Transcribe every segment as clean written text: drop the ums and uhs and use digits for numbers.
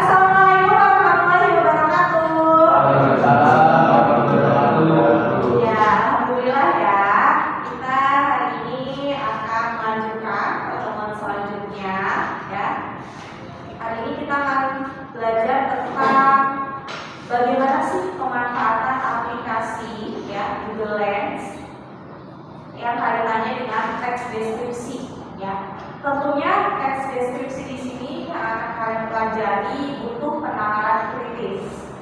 Assalamualaikum warahmatullahi wabarakatuh. Waalaikumsalam warahmatullahi wabarakatuh. Ya, alhamdulillah ya. Kita hari ini akan melanjutkan pertemuan selanjutnya ya. Hari ini kita akan belajar tentang bagaimana sih pemanfaatan aplikasi ya Google Lens yang kaitannya dengan teks deskripsi ya. Tentunya teks deskripsi di sini yang akan kalian pelajari butuh penanganan kritis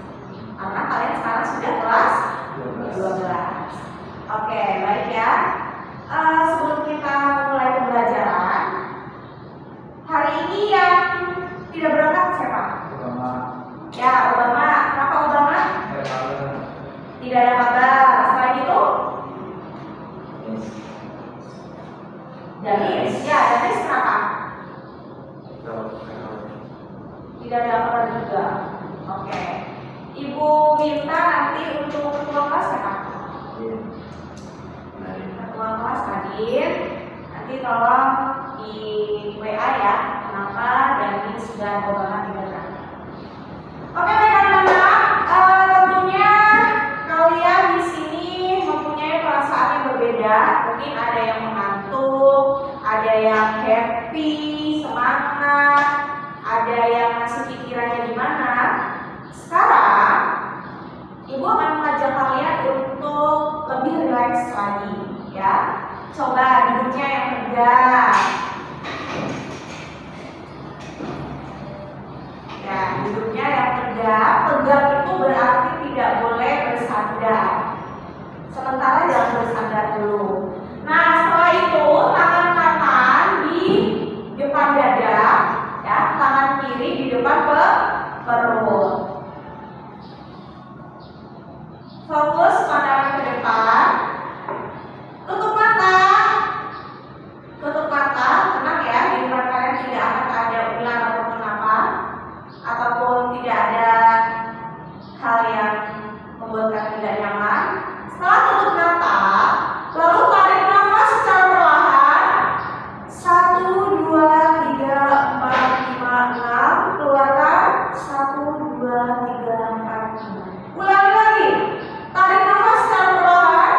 karena kalian sekarang sudah kelas 12. Oke, baik ya. Sebelum kita mulai pembelajaran, hari ini yang tidak berangkat siapa? Obama. Ya, Obama. Kenapa Obama? Tidak ada kabar. Selain itu? Danis. Ya, Danis kenapa? Tidak ada kabar juga. Oke. Ibu minta nanti untuk ketua kelas siapa? Ketua kelas hadir. Nanti tolong di WA ya. Kenapa Danis dan Obama tidak berangkat? Oke, baik anak-anak. Tentunya kalian di sini mempunyai perasaan yang berbeda. Mungkin ada yang mengantuk, ada yang happy, semangat, ada yang masih pikirannya gimana. Sekarang Ibu akan mengajak kalian untuk lebih rileks lagi ya. Coba duduknya yang tegak. Ya, duduknya yang tegak. Tegak itu berarti tidak boleh bersandar. Sementara jangan bersandar dulu. Nah, setelah itu tangan kanan di depan dada, ya, tangan kiri di depan perut. Fokus pandangan ke depan. Tutup mata. Tutup mata, tenang ya. Di depan kalian tidak akan ada ular ataupun apa, ataupun tidak ada hal yang membuat kalian tidak nyaman. Setelah tutup mata, lalu tarik nafas secara perlahan. 1, 2, 3, 4, 5, 6. Keluarkan. 1, 2, 3, 4, 5. Ulangi lagi. Tarik nafas secara perlahan.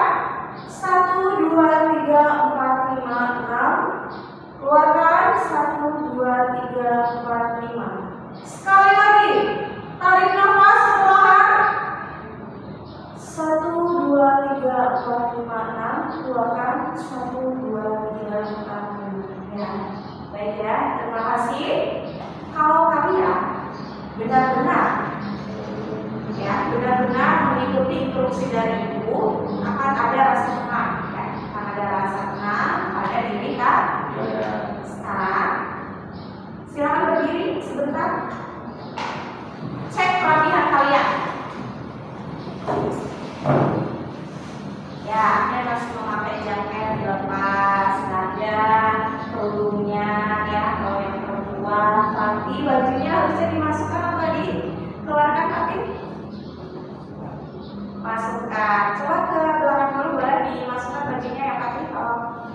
1, 2, 3, 4, 5, 6. Keluarkan. 1, 2, 3, 4, 5. Sekali lagi. Tarik nafas perlahan. 1, 2, 3, 4, 5, 6. Keluarkan. 1, 2, 3, 4, 5. Ya, baik ya. Terima kasih. Kalau kalian benar-benar mengikuti instruksi dari ibu, akan ada rasa tenang ya. Akan ada rasa tenang pada diri kan. Sekarang silakan berdiri sebentar. Cek kerapihan kalian. Ya, kalian masih memakai jaket dilepas saja, kerudungnya ya, kalau yang perempuan, tapi bajunya harusnya dimasukkan apa dikeluarkan tapi masukkan. Coba ke belakang dulu, boleh dimasukkan bajunya ya Pak. Kalau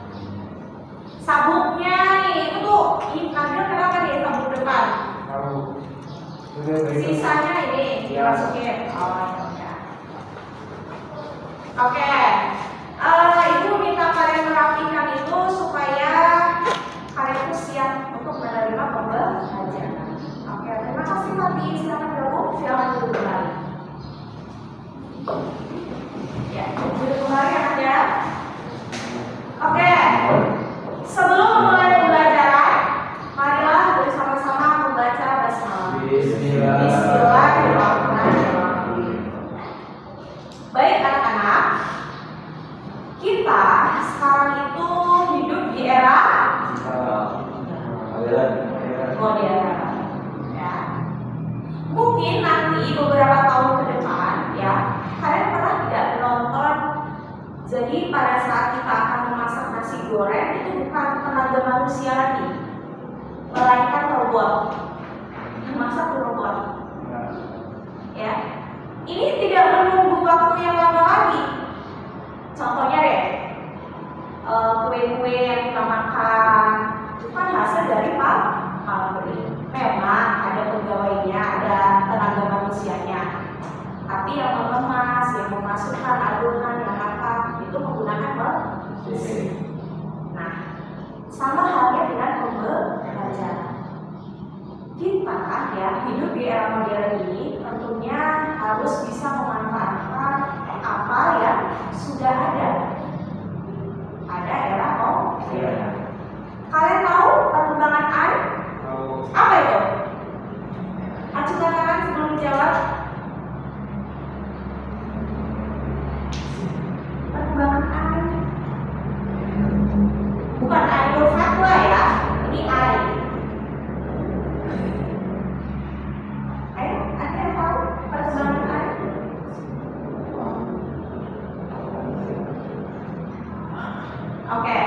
sabuknya nih, itu tuh Nabil kenapa nih sabuk depan? Sisanya ini dimasukin. Oh ya. Oke. Ibu minta kalian merapikan itu supaya kalian itu siap untuk menerima pembelajaran. Oke, terima kasih Fatih. Silakan gabung. Silakan duduk kembali. Ya, duduk kembali ya. Oke. Sebelum mulai pembelajaran, marilah bersama-sama membaca basmalah. Bismillahirrahmanirrahim. Baik anak-anak, kita sekarang itu hidup di era modern. Ya. Mungkin nanti beberapa tahun ke depan, ya, kalian pernah tidak menonton? Jadi pada saat kita akan memasak nasi goreng itu bukan tenaga manusia lagi, melainkan robot. Yang masak robot. Ya. Ini tidak menunggu waktu yang lama lagi. Contohnya deh, kue-kue yang kita makan itu kan hasil dari pabrik. Memang ada pegawainya, ada Nah, sama halnya dengan pembelajaran. Kita ya hidup di era modern ini tentunya harus bisa memanfaatkan apa yang sudah ada. Ada era modern. Kalian tahu perkembangan AI? Apa itu? Acungkan tangan sebelum dijawab. Perkembangan AI. Bukan idol fatwa ya, ini AI. Ayo, ada yang tahu perkembangan AI? Oke.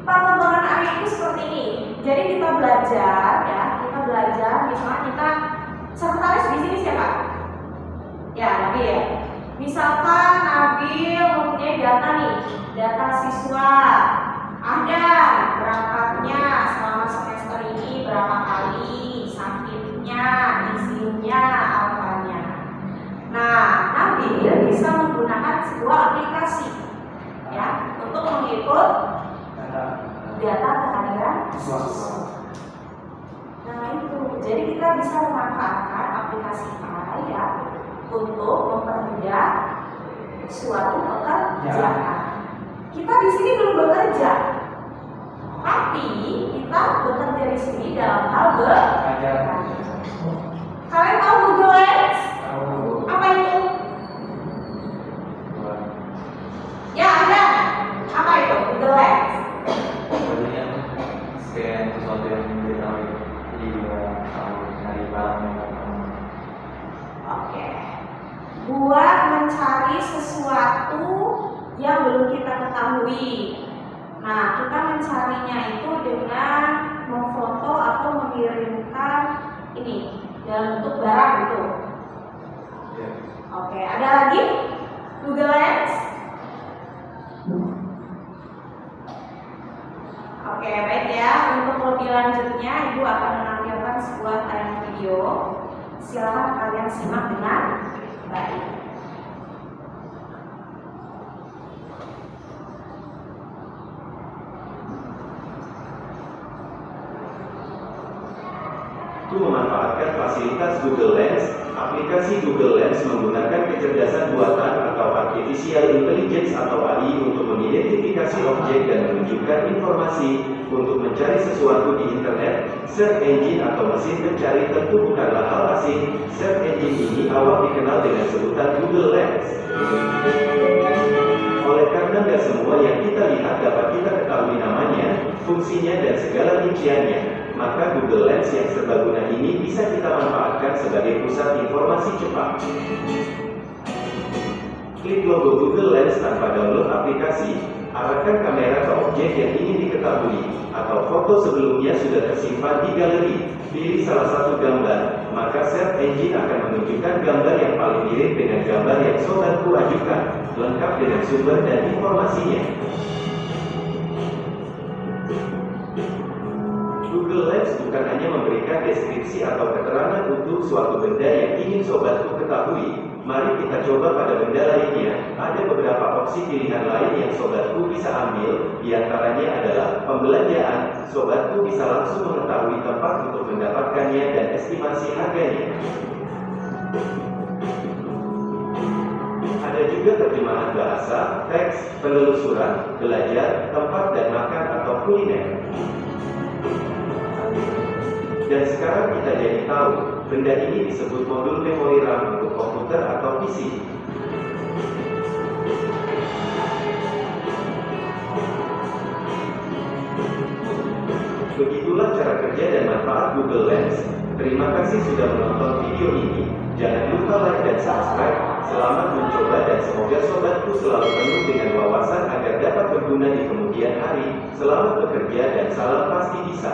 Perkembangan AI itu seperti ini. Jadi kita belajar ya, misalnya kita sekretaris di sini siapa? Ya, Nabil ya. Misalkan Nabil mempunyai data nih, data siswa. Ada berangkatnya selama semester ini berapa kali, sakitnya, izinnya, alfanya. Nah, Nabil bisa menggunakan sebuah aplikasi ya untuk mengikut data kehadiran siswa. Nah itu, jadi kita bisa memanfaatkan aplikasi AI ya untuk mempermudah suatu pekerjaan. Kita di sini belum bekerja, tapi kita bekerja di sini dalam hal belajar. Kalian tahu Google Lens? Apa itu? Ya ada. Apa itu Google Lens? Scan sesuatu yang diketahui, jadi dari barang yang Oke. Buat mencari sesuatu yang belum kita ketahui. Nah, kita mencarinya itu dengan memfoto atau mengirimkan ini dalam bentuk barang itu. Oke, ada lagi Google Lens? Oke, baik ya. Untuk lebih lanjutnya, Ibu akan menampilkan sebuah tayangan video. Silakan kalian simak dengan baik. Untuk memanfaatkan fasilitas Google Lens, aplikasi Google Lens menggunakan kecerdasan buatan atau artificial intelligence atau AI untuk mengidentifikasi objek dan menunjukkan informasi. Untuk mencari sesuatu di internet, search engine atau mesin pencari tentu bukanlah hal asing. Search engine ini awal dikenal dengan sebutan Google Lens. Oleh karena tidak semua yang kita lihat dapat kita ketahui namanya, fungsinya dan segala rinciannya, maka Google Lens yang serbaguna ini bisa kita manfaatkan sebagai pusat informasi cepat. Klik logo Google Lens tanpa download aplikasi, arahkan kamera ke objek yang ingin diketahui, atau foto sebelumnya sudah tersimpan di galeri. Pilih salah satu gambar, maka search engine akan menunjukkan gambar yang paling mirip dengan gambar yang sobatku ajukan, lengkap dengan sumber dan informasinya. Google Lens bukan hanya memberikan deskripsi atau keterangan untuk suatu benda yang ingin sobatku ketahui. Mari kita coba pada benda lainnya. Ada beberapa opsi pilihan lain yang sobatku bisa ambil. Di antaranya adalah pembelanjaan. Sobatku bisa langsung mengetahui tempat untuk mendapatkannya dan estimasi harganya. Ada juga terjemahan bahasa, teks, penelusuran, belajar, tempat dan makan atau kuliner. Dan sekarang kita jadi tahu, benda ini disebut modul memori RAM untuk komputer atau PC. Begitulah cara kerja dan manfaat Google Lens. Terima kasih sudah menonton video ini. Jangan lupa like dan subscribe. Selamat mencoba dan semoga sobatku selalu penuh dengan wawasan agar dapat berguna di kemudian hari. Selamat bekerja dan salam pasti bisa.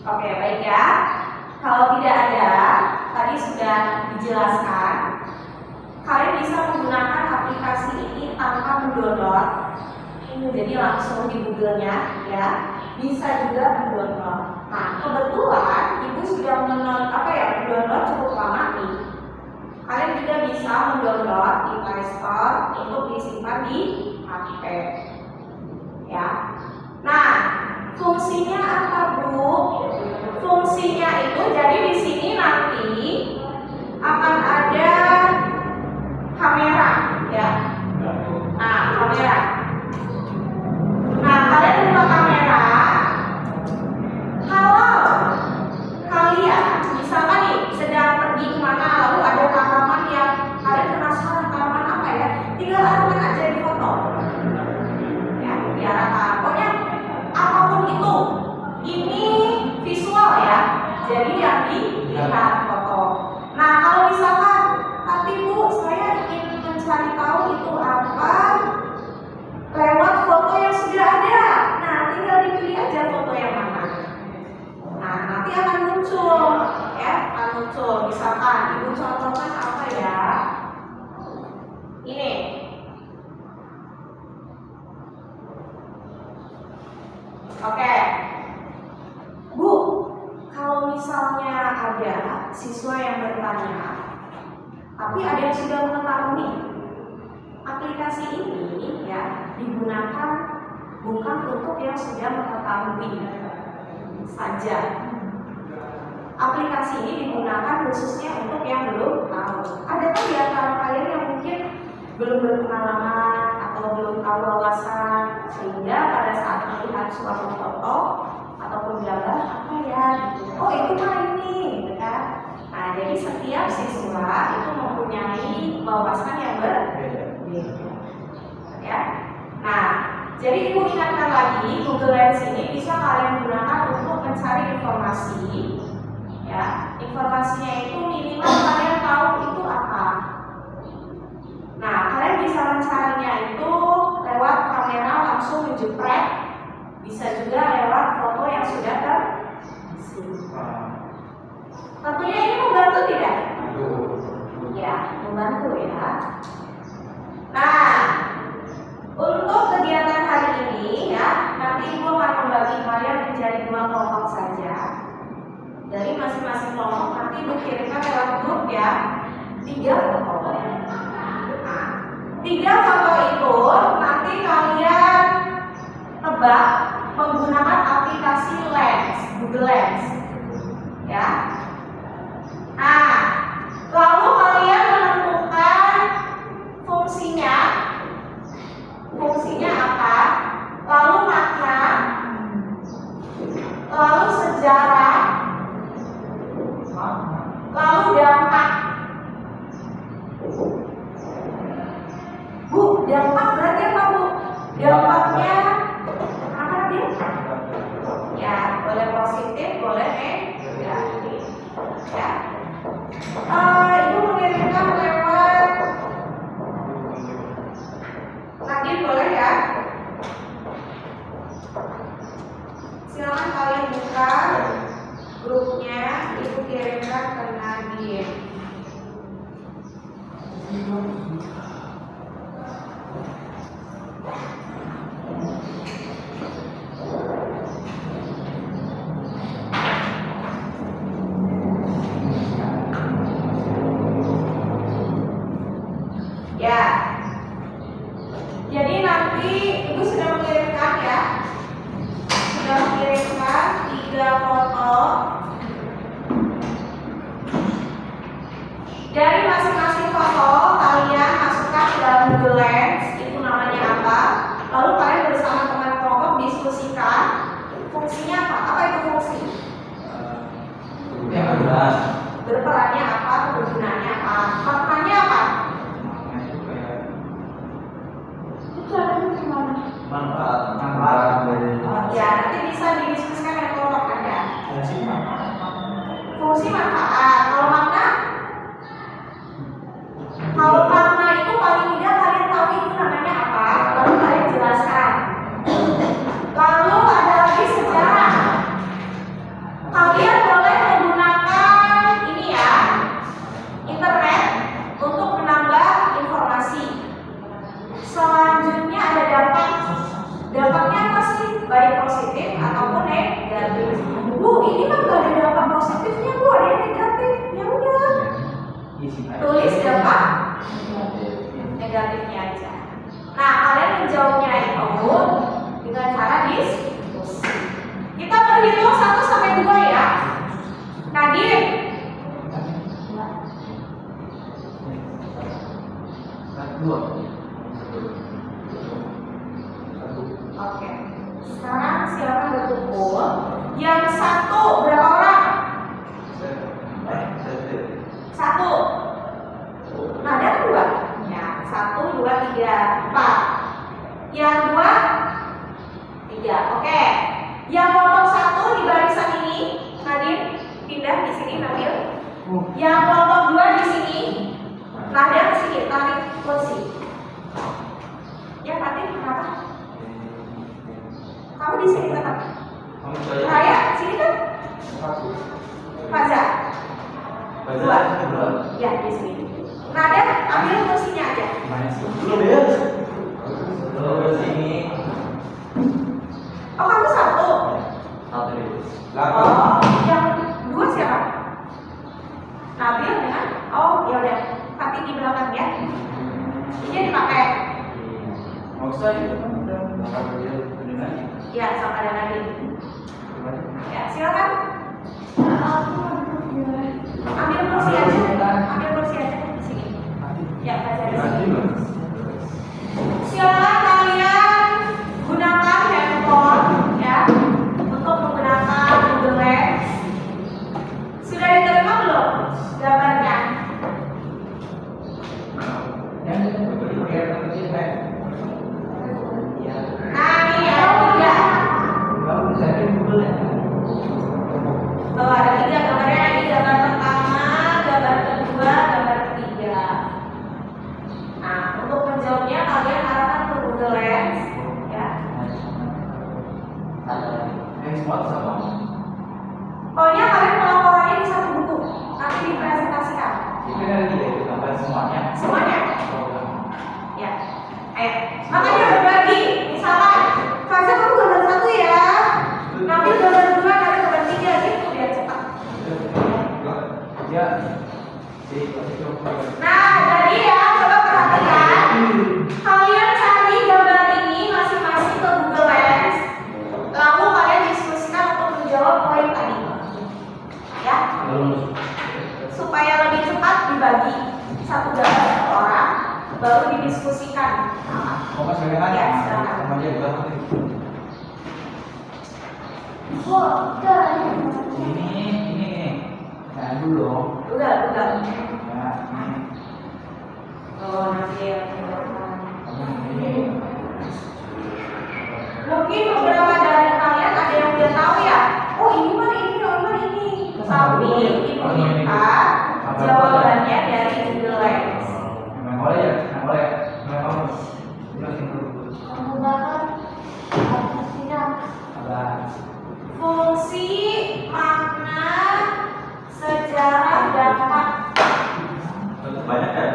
Oke, baik ya. Kalau tidak ada, tadi sudah dijelaskan. Kalian bisa menggunakan aplikasi ini tanpa mendownload. Jadi langsung di Google-nya ya. Bisa juga mendownload. Nah, kebetulan Ibu sudah mendownload cukup lama nih. Kalian juga bisa mendownload di Play Store untuk disimpan di HP. Ya. Nah, fungsinya apa, Bu? Fungsinya itu jadi di sini nanti akan ada kamera, ya. Nah, kamera. Nah, kalian buka kamera. Kalau kalian misalkan nih sedang pergi kemana, lalu ada tanaman yang kalian penasaran tanaman apa ya, tinggal arahkan aja di foto. Ya, diarahkan. Pokoknya apapun itu, ini visual ya. Jadi yang dilihat foto. Nah, kalau misalkan, tapi Bu, saya ingin mencari tahu itu apa lewat foto yang sudah ada. Nah, tinggal dipilih aja foto yang mana. Nah, nanti akan muncul, ya, akan muncul. Misalkan Ibu contohkan apa ya? Ini. Oke. Bu, kalau misalnya ada siswa yang bertanya, tapi ada yang sudah mengetahui, aplikasi ini ya digunakan bukan untuk yang sudah mengetahui saja. Aplikasi ini digunakan khususnya untuk yang belum tahu. Adakah di antara kalian yang mungkin belum berpengalaman atau belum tahu wawasan sehingga pada saat melihat suatu foto ataupun gambar apa ya gitu, oh itu mah ini, gitu kan? Nah, jadi setiap siswa itu mempunyai wawasan yang berbeda, ya. Nah, jadi Ibu ingatkan lagi, Google Lens ini bisa kalian gunakan untuk mencari informasi, ya. Informasinya itu minimal kalian tahu itu apa. Nah, kalian bisa mencarinya itu lewat kamera langsung menjepret, bisa juga lewat foto yang sudah tersimpan. Tentunya ini membantu tidak? Ya, membantu ya. Nah, untuk kegiatan hari ini ya, nanti Ibu akan membagi kalian menjadi 2 kelompok saja. Dari masing-masing kelompok nanti dikirimkan lewat grup ya, 3 foto. Nah, 3 foto itu nanti kalian tebak menggunakan aplikasi Lens, Google Lens, ya. Nah, lalu kalian menentukan fungsinya apa, lalu makna, lalu sejarah, lalu dampak. Bu, dampak berarti apa, Bu? Dampaknya apa tadi? Ya, boleh positif, boleh negatif. Ya. Ibu mengirimkan lewat Nadine, boleh ya? Silakan kalian buka grupnya, Ibu kirimkan ke Nadine. Ya, jadi nanti Ibu sudah mengirimkan ya, sudah mengirimkan 3 foto. Dari masing-masing foto kalian masukkan ke dalam Google Lens, itu namanya apa? Lalu kalian bersama teman kelompok diskusikan fungsinya apa? Apa itu fungsi? Berperannya apa? Kegunaannya apa? Maknanya apa? Manfaat dari Ya, nanti bisa didiskusikan dengan kelompok Anda. Fungsi manfaat. Kalau makna? Kalau makna itu paling tidak kalian tahu itu namanya apa, lalu kalian jelaskan. Lalu ada lagi sejarah. Oke. Sekarang silakan berkumpul. Yang satu berapa orang? Satu. Nah, ada dua. Ya, 1, 2, 3, 4. Yang dua, 3. Oke. Yang kelompok 1 di barisan ini, Nadir pindah di sini, Nadir. Yang kelompok 2 di sini, Nadir ke sini, tarik kursi. Ya, Fatih, kenapa? Kamu di sini tetap. Raya, sini kan? Faza. Dua. Ya, di sini. Nadir, ambil kursinya aja. Belum ya? Belum sini. Oh, kamu satu. Satu itu. Oh, yang dua siapa? Nabil dengan? Oh, ya udah. Fatih di belakang ya. Ini dipakai. Nggak usah itu kan udah dengan. Ya, sama ada Nabil. Ya, silakan. Ambil kursi aja. Ambil kursi aja di sini. Ya, baca di sini. Silakan kalian gunakan handphone ya untuk menggunakan Google Lens. Sudah diterima belum gambarnya? Nah, ini ada 3. Oh, ada 3 gambarnya. Ini gambar pertama, gambar kedua, gambar ketiga. Nah, untuk menjawabnya kalian arahkan ke Google Lens ya. Pokoknya kalian melaporannya di satu buku, nanti dipresentasikan. Semuanya. Ya. Makanya berbagi. Misalkan, Faza kamu gambar 1 ya. Nanti gambar 2, nanti gambar 3 gitu biar cepat. Nah, jadi ya coba perhatikan. Kalian cari gambar ini masing-masing ke Google Lens. Lalu kalian diskusikan untuk menjawab poin tadi. Ya. Supaya lebih cepat dibagi satu gambar per orang, baru didiskusikan. Ya, silakan. Udah. Oh, nanti ya. Mungkin beberapa dari kalian ada yang udah tahu ya. Oh, ini mah ini. Tapi ibu minta jawabannya dari Google Lens. Fungsi, makna, sejarah, dampak. Banyak kan?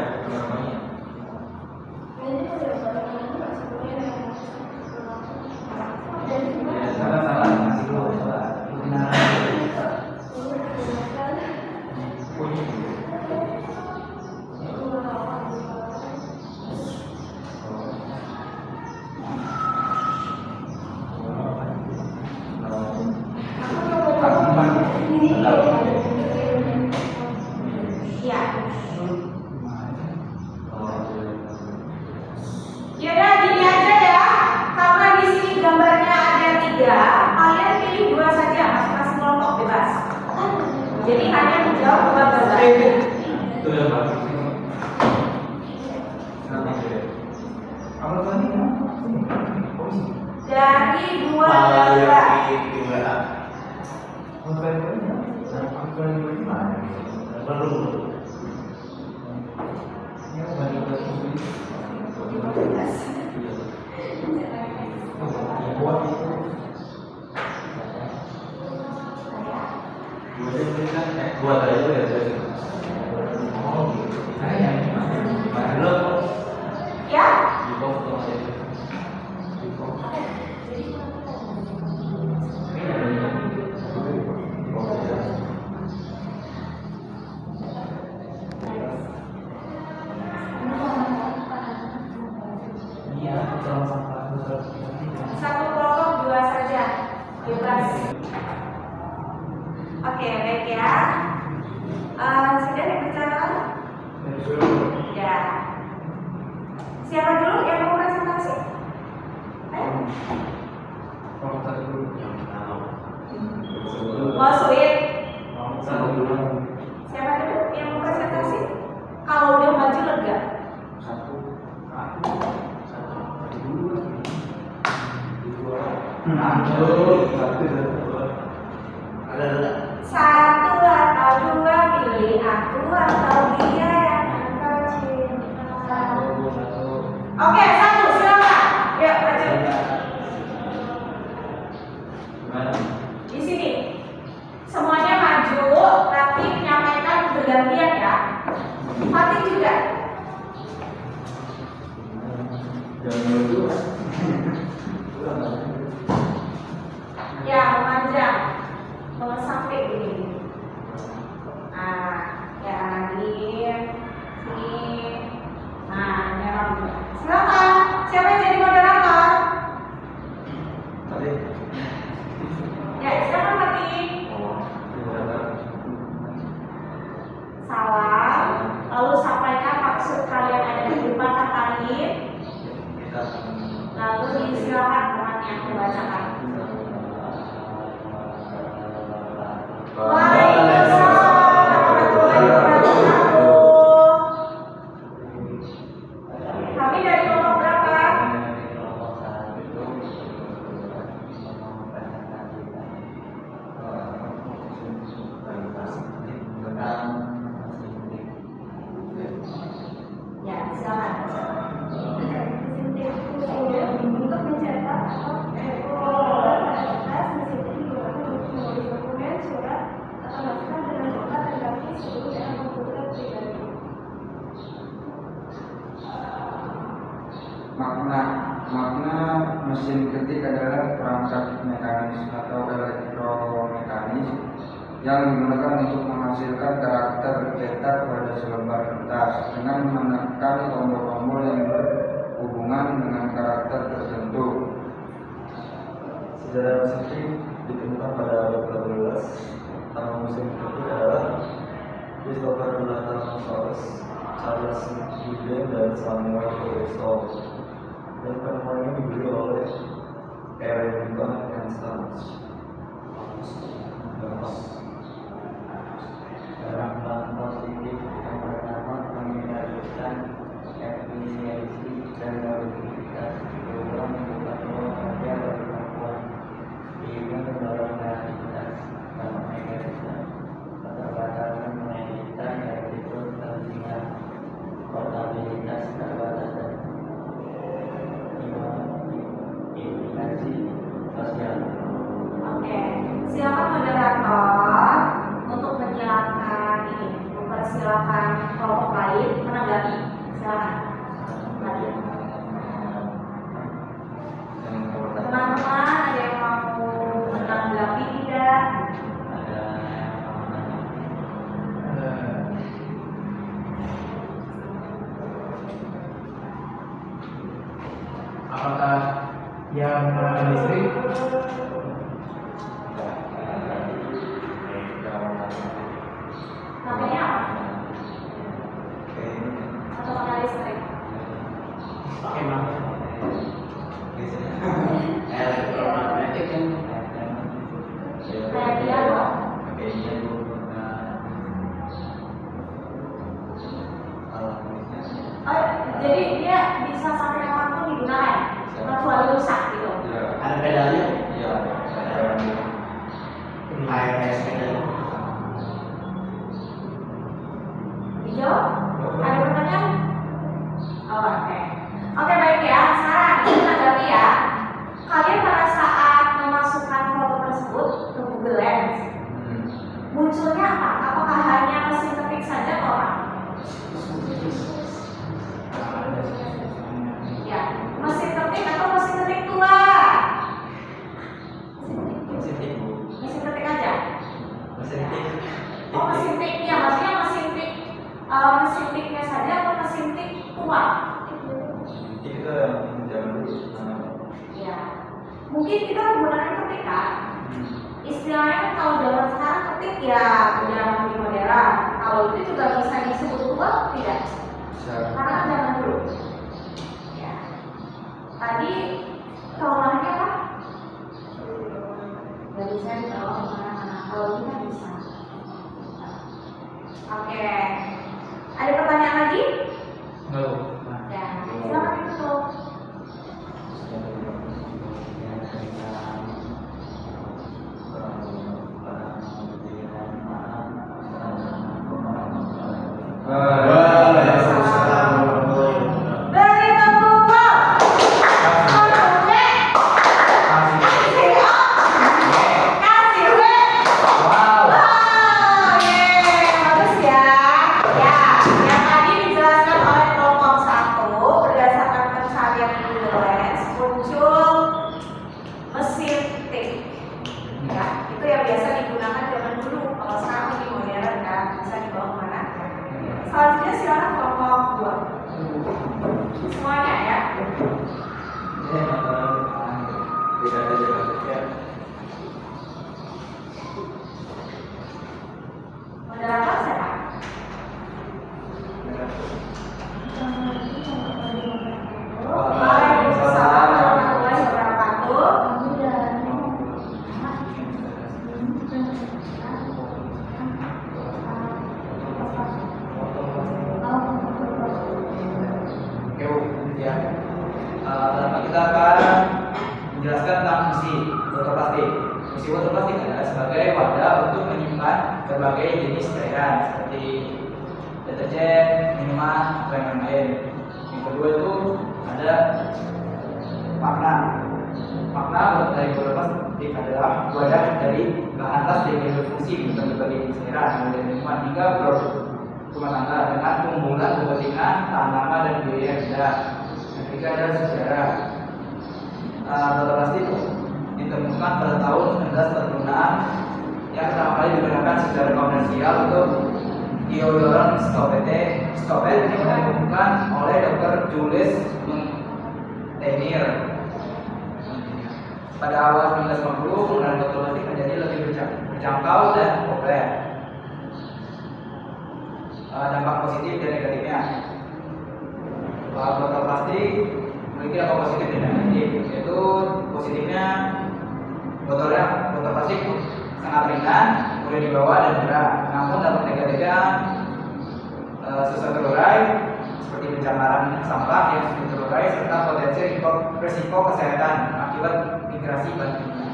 Ya. Yaudah gini aja ya. Karena di sini gambarnya ada 3, kalian pilih 2 saja, masing-masing kelompok bebas. Jadi hanya menjawab 2 gambar. Itu yang bagus. Dari 2 gambar. Buat aja ya. Ya. Satu kelompok 2 saja, bebas. Oke, baik ya. Sudah dibicarakan? Ya. Siapa dulu yang mau presentasi? Ayo. Kelompok satu dulu. Yang pertama. Mau sweet? Kelompok satu dulu. Siapa dulu yang mau presentasi? Kalau udah maju lega. Satu. Satu dulu. Dua. Satu. Ada. Satu atau dua, pilih aku atau dia yang engkau cinta. Satu. Oke, satu, silakan. Yuk, maju. Gimana? Di sini. Semuanya maju, tapi menyampaikan bergantian ya. Fatih juga. Jangan dulu. Ya, memanjang. Mau sampai begini. Nah, ya lagi. Sini. Nah, merah juga. Silakan. Siapa yang jadi moderator? Tadi. Ya, silakan Fatih. Salam. Lalu sampaikan maksud kalian ada di depan kata lain. Lalu disilakan temannya membacakan. Waalaikumsalam warahmatullahi wabarakatuh. Kami dari kelompok berapa? Ya, silakan. Untuk mencetak atau kertas mesin digunakan untuk menulis dokumen, surat, atau naskah dengan cepat dan rapi seluruh dalam komputer pribadi. Makna mesin ketik adalah perangkat mekanis atau elektromekanis yang digunakan untuk menghasilkan karakter cetak pada selembar kertas dengan menekan tombol-tombol yang berhubungan dengan karakter tertentu. Sejarah mesin ketik ditemukan pada abad ke-12. Nama mesin ketik adalah Christopher Dulatasaurus, Charles Goodwin, dan Samuel Royal. Dan penemuan ini dibeli oleh Remington and Sons. Dalam hal positif yang pertama mengendalikan efisiensi dan produktivitas, kedua membuka peluang kerja bagi perempuan, ketiga mendorong kreativitas, keempat mengeditkan keterbatasan mengeditkan yaitu kepentingan portabilitas terbatas dan implikasi sosial. Oke, silakan moderator untuk menjelaskan ini, mempersilakan kelompok lain menanggapi. Silakan. Teman-teman ada yang mau menanggapi tidak? Apakah yang menggunakan listrik? Namanya apa? Atau pakai listrik? Pakai magnet. Elektromagnetik kan? Kayak piano. Oh, jadi dia bisa sampai kapanpun digunakan, kecuali rusak gitu. Ada pedalnya? Iya. HRS pedal. Dijawab? Ada pertanyaan? Oh, oke. Oke, baik ya. Sekarang kita tanggapi ya. Kalian pada saat memasukkan foto tersebut ke Google Lens, munculnya apa? Apakah hanya mesin ketik saja atau apa? Ya, mesin ketik atau mesin ketik tua? Mesin ketik aja. Oh, mesin tik ya, maksudnya mesin tik, mesin tiknya saja atau mesin tik tua? Itu yang zaman dulu. Ya, mungkin kita menggunakan ketik kan? Istilahnya kan kalau zaman sekarang ketik ya udah lebih modern. Kalau itu juga bisa disebut tua tidak? Karena kan zaman dulu. Ya. Tadi kelemahannya Fungsi botol plastik adalah sebagai wadah untuk menyimpan berbagai jenis cairan seperti deterjen, minuman, dan lain-lain. Yang kedua itu ada makna. Makna dari botol plastik adalah wadah dari bahan plastik yang berfungsi untuk berbagai jenis cairan, mulai dari minuman hingga produk rumah tangga dengan keunggulan kepentingan tahan lama dan biaya yang rendah. Yang ketiga adalah sejarah. Botol plastik ditemukan pada tahun 1946 yang pertama kali digunakan secara komersial untuk deodoran Stopet yang ditemukan oleh Dr. Julius Tenir. Pada awal 1950, penggunaan botol plastik menjadi lebih terjangkau dan populer. Dampak positif dan negatifnya. Botol plastik memiliki dampak positif dan negatif. Yaitu positifnya, botol plastik sangat ringan, mudah dibawa dan murah. Namun dampak negatifnya susah terurai, seperti pencemaran sampah yang sulit terurai serta potensi risiko kesehatan akibat migrasi bahan kimia.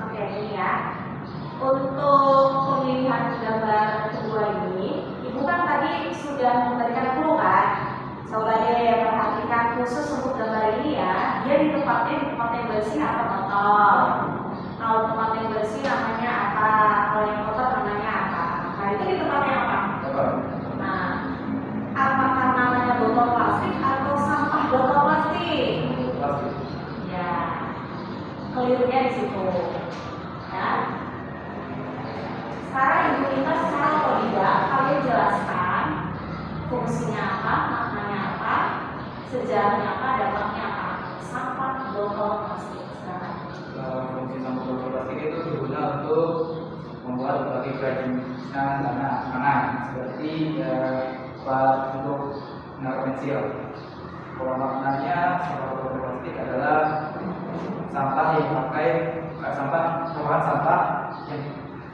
Oke, ini ya. Untuk pemilihan gambar kedua ini, Ibu kan tadi sudah memberikan clue kan? Coba deh perhatikan khusus untuk gambar ini ya. Dia di tempat yang bersih atau kotor. Kalau tempat yang bersih namanya apa? Kalau yang kotor namanya apa? Nah itu di tempatnya apa? Nah, apakah namanya botol plastik atau sampah botol plastik? Ya, kelirunya di situ. Ya. Sekarang Ibu minta secara otodidak kalian jelaskan fungsinya apa, maknanya apa, sejarahnya apa, dampaknya apa. Sampah botol plastik sekarang. Fungsi sampah botol plastik itu berguna untuk membuat berbagai kerajinan tangan seperti untuk menara pensil. Kalau maknanya sampah botol plastik adalah sampah yang merupakan sampah yang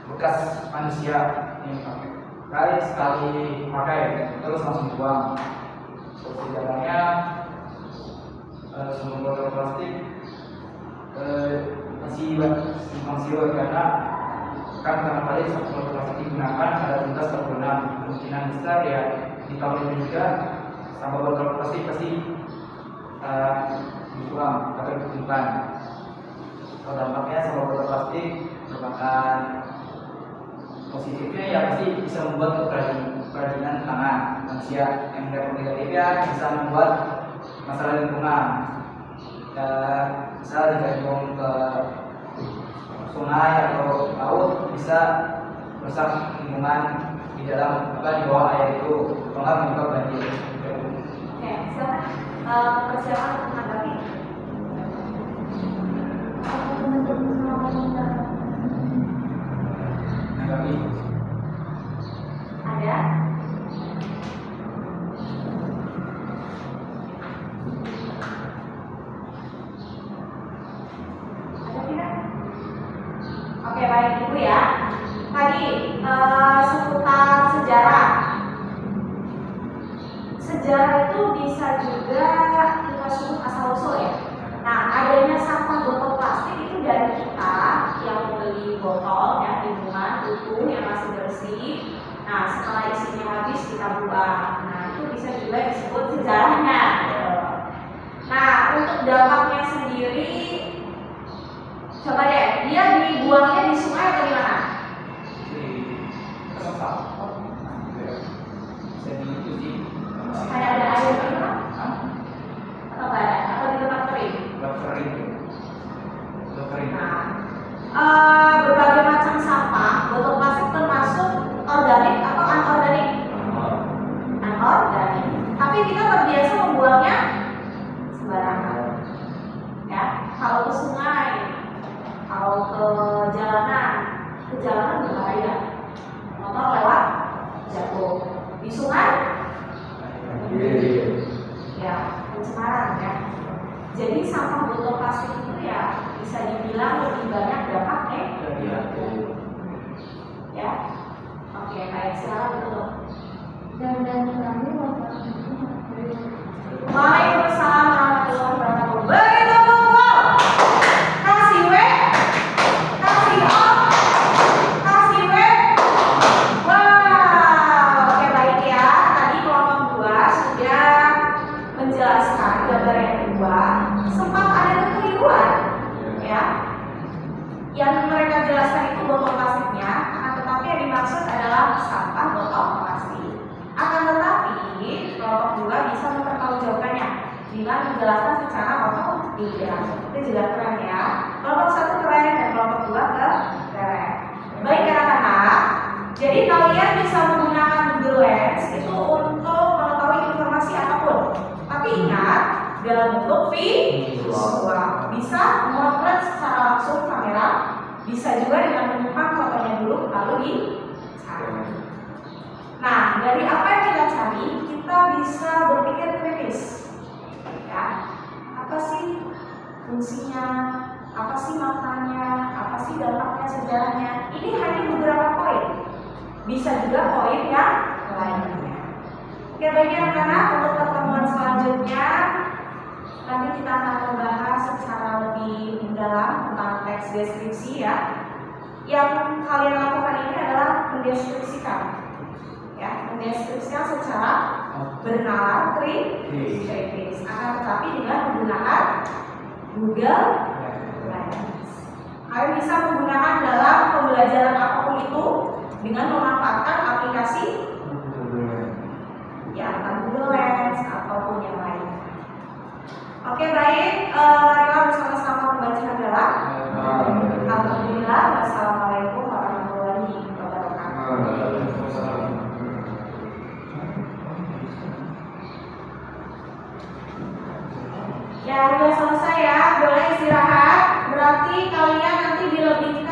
bekas manusia yang pakai sekali pakai terus langsung buang. Sejarahnya sampah botol plastik masih simpang siur karena kan pertama kali sampah botol plastik digunakan pada 1946. Kemungkinan besar ya di tahun ini juga sampah botol plastik pasti dibuang atau dikumpulkan. Kalau dampaknya sampah botol plastik merupakan positifnya ya pasti bisa membuat kerajinan tangan manusia. Yang negatifnya bisa membuat masalah lingkungan. Misal jika dibuang ke sungai atau laut bisa merusak lingkungan di dalam di bawah air itu, atau enggak menyebabkan banjir. Oke, silakan persiapan untuk menanggapi. Menanggapi. Ada? Ada tidak? Oke, baik Ibu ya. Tadi seputar sejarah. Sejarah itu bisa juga kita sebut asal usul ya. Nah, adanya sampah botol plastik itu dari kita yang membeli botol ya, minuman utuh yang masih bersih. Nah, setelah isinya habis kita buang. Nah, itu bisa juga disebut sejarahnya. Nah, untuk dampaknya sendiri, coba deh, dia dibuangnya di sungai atau di mana? Kayak ada air gitu kan? Atau nggak ada? Atau di tempat kering? Nah, berbagai macam sampah botol plastik termasuk organik atau anorganik? Anorganik. Tapi kita terbiasa membuangnya sembarangan. Ya, kalau ke sungai, kalau ke jalanan berbahaya. Motor lewat jatuh. Di sungai? Ya, pencemaran ya. Jadi sampah botol plastik itu ya bisa dibilang lebih banyak dampaknya. Ya. Oke, baik, silakan tutup. Waalaikumsalam warahmatullahi wabarakatuh. jelaskan gambar yang kedua, sempat ada kekeliruan, ya. Yang mereka jelaskan itu botol plastiknya, akan tetapi yang dimaksud adalah sampah botol plastik. Akan tetapi kelompok 2 bisa mempertanggungjawabkannya dengan menjelaskan secara otodidak. Itu juga keren ya. Kelompok 1 keren dan kelompok 2 keren. Baik anak-anak, jadi kalian bisa menggunakan Google Lens itu untuk mengetahui informasi apapun. Tapi ingat, dalam bentuk visual. Bisa memotret secara langsung kamera, bisa juga dengan menyimpan fotonya dulu lalu dicari. Nah, dari apa yang kita cari, kita bisa berpikir kritis. Ya, apa sih fungsinya? Apa sih maknanya? Apa sih dampaknya, sejarahnya? Ini hanya beberapa poin. Bisa juga poin yang lainnya. Oke, baik anak-anak, untuk pertemuan selanjutnya nanti kita akan membahas secara lebih mendalam tentang teks deskripsi ya. Yang kalian lakukan ini adalah mendeskripsikan, ya, mendeskripsikan secara bernalar kritis. Akan tetapi dengan menggunakan Google Lens. Kalian bisa menggunakan dalam pembelajaran apapun itu dengan memanfaatkan aplikasi ya, Google Lens ataupun yang lain. Oke, baik, marilah bersama-sama membaca hamdalah. Alhamdulillah, wassalamualaikum warahmatullahi wabarakatuh. Ya, sudah selesai ya, boleh istirahat. Berarti kalian nanti dilebihkan